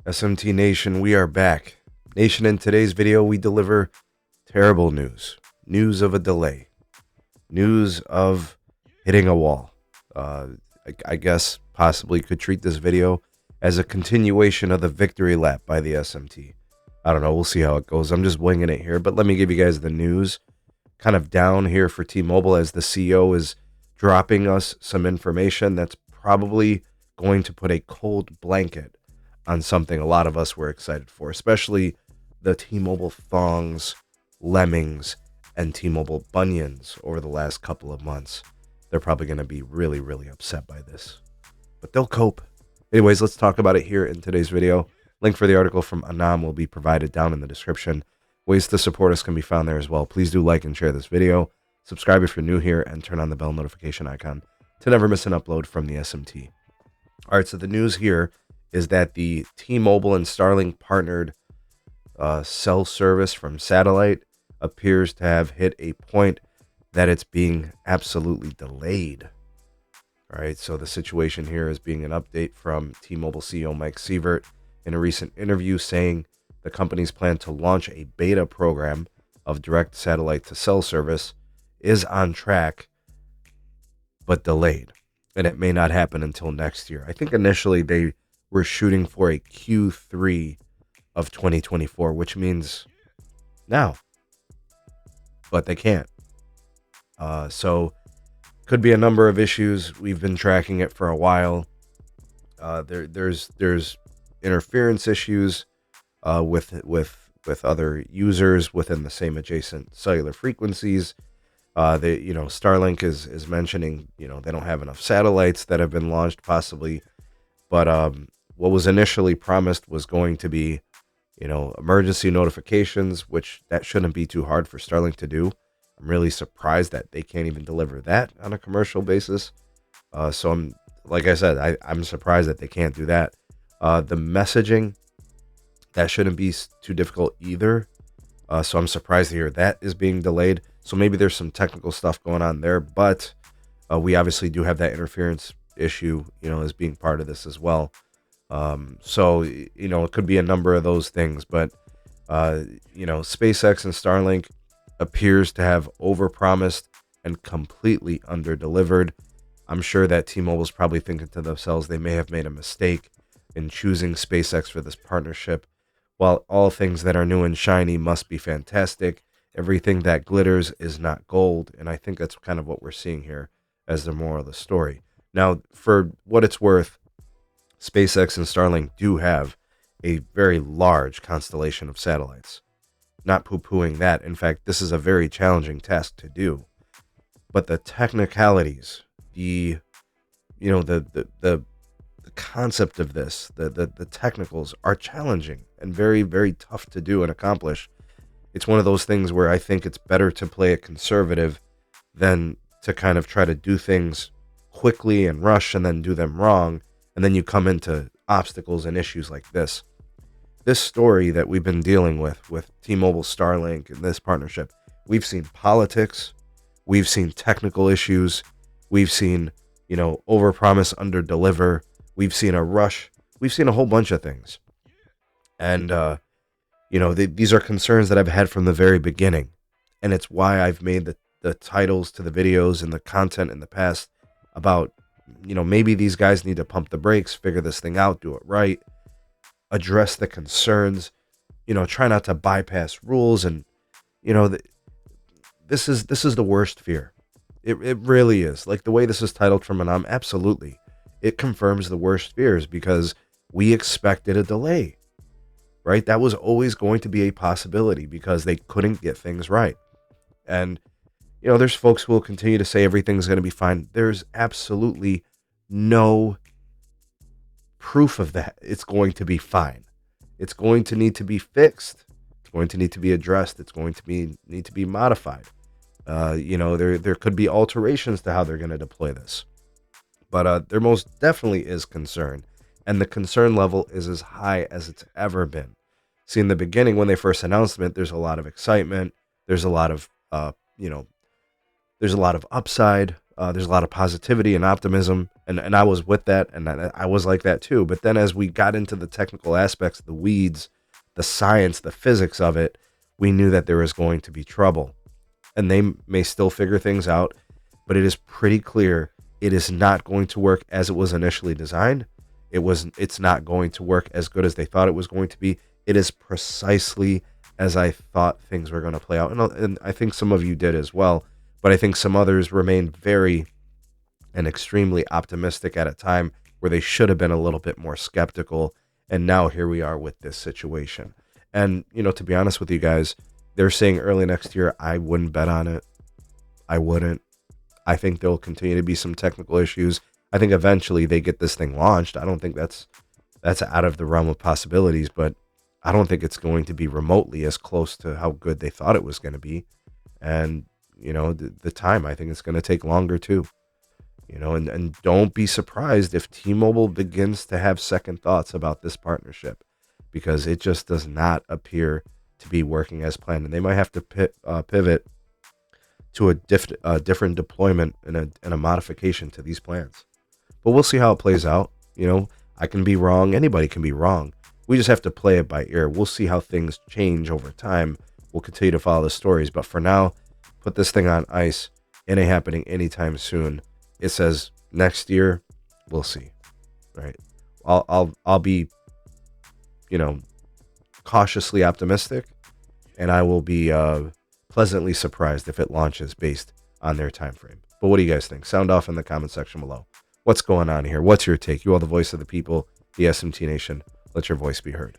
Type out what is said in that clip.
SMT Nation, we are back. Nation, in today's video, we deliver terrible news. News of a delay. News of hitting a wall. I guess possibly could treat this video as a continuation of the victory lap by the SMT. I don't know. We'll see how it goes. I'm just winging it here, but let me give you guys the news. Kind of down here for T-Mobile as the CEO is dropping us some information that's probably going to put a cold blanket on something a lot of us were excited for, especially the T-Mobile thongs, lemmings, and T-Mobile bunions over the last couple of months. They're probably going to be really, really upset by this, but they'll cope. Anyways, let's talk about it here in today's video. Link for the article from Anam will be provided down in the description. Ways to support us can be found there as well. Please do like and share this video. Subscribe if you're new here, and turn on the bell notification icon to never miss an upload from the SMT. All right, so the news here is that the T-Mobile and Starlink partnered cell service from satellite appears to have hit a point that it's being absolutely delayed. All right, so the situation here is being an update from T-Mobile CEO Mike Sievert in a recent interview saying the company's plan to launch a beta program of direct satellite to cell service is on track, but delayed, and it may not happen until next year. I think initially they were shooting for a Q3 of 2024, which means now, but they can't. So could be a number of issues. We've been tracking it for a while. There's interference issues with other users within the same adjacent cellular frequencies. Starlink is mentioning, they don't have enough satellites that have been launched possibly, but what was initially promised was going to be, emergency notifications, which that shouldn't be too hard for Starlink to do. I'm really surprised that they can't even deliver that on a commercial basis. So like I said, I'm surprised that they can't do that. The messaging, that shouldn't be too difficult either. So I'm surprised to hear that is being delayed. So maybe there's some technical stuff going on there, but we obviously do have that interference issue, as being part of this as well. So it could be a number of those things, but SpaceX and Starlink appears to have overpromised and completely underdelivered. I'm sure that T-Mobile's probably thinking to themselves they may have made a mistake in choosing SpaceX for this partnership. While all things that are new and shiny must be fantastic, everything that glitters is not gold, and I think that's kind of what we're seeing here as the moral of the story. Now, for what it's worth, SpaceX and Starlink do have a very large constellation of satellites. Not poo-pooing that. In fact, this is a very challenging task to do. But the technicalities, the concept of this, the technicals are challenging and very, very tough to do and accomplish. It's one of those things where I think it's better to play it conservative than to kind of try to do things quickly and rush and then do them wrong. And then you come into obstacles and issues like this. This story that we've been dealing with T-Mobile, Starlink, and this partnership, we've seen politics, we've seen technical issues, we've seen, overpromise, underdeliver, we've seen a rush, we've seen a whole bunch of things. And, these are concerns that I've had from the very beginning. And it's why I've made the titles to the videos and the content in the past about, maybe these guys need to pump the brakes, figure this thing out, do it right, address the concerns, try not to bypass rules. And, this is the worst fear. It really is. Like the way this is titled from Anam, absolutely. It confirms the worst fears because we expected a delay, right? That was always going to be a possibility because they couldn't get things right. And, there's folks who will continue to say everything's going to be fine. There's absolutely no proof of that. It's going to be fine. It's going to need to be fixed. It's going to need to be addressed. It's going to need to be modified. There could be alterations to how they're going to deploy this. But there most definitely is concern. And the concern level is as high as it's ever been. See, in the beginning, when they first announced it, there's a lot of excitement. There's a lot of, there's a lot of upside. There's a lot of positivity and optimism, and I was with that, and I was like that too. But then as we got into the technical aspects, the weeds, the science, the physics of it, we knew that there was going to be trouble. And they may still figure things out, but it is pretty clear it is not going to work as it was initially designed. It's not going to work as good as they thought it was going to be. It is precisely as I thought things were going to play out. And I think some of you did as well, but I think some others remained very and extremely optimistic at a time where they should have been a little bit more skeptical. And now here we are with this situation. And, to be honest with you guys, they're saying early next year. I wouldn't bet on it. I wouldn't. I think there'll continue to be some technical issues. I think eventually they get this thing launched. I don't think that's out of the realm of possibilities, but I don't think it's going to be remotely as close to how good they thought it was going to be. And, the time, I think it's going to take longer too. And don't be surprised if T-Mobile begins to have second thoughts about this partnership, because it just does not appear to be working as planned. And they might have to pivot to a different deployment and a modification to these plans. But we'll see how it plays out. I can be wrong. Anybody can be wrong. We just have to play it by ear. We'll see how things change over time. We'll continue to follow the stories. But for now, put this thing on ice. It ain't happening anytime soon. It says next year. We'll see. Right? I'll be, cautiously optimistic, and I will be pleasantly surprised if it launches based on their time frame. But what do you guys think? Sound off in the comment section below. What's going on here? What's your take? You are the voice of the people, the SMT Nation. Let your voice be heard.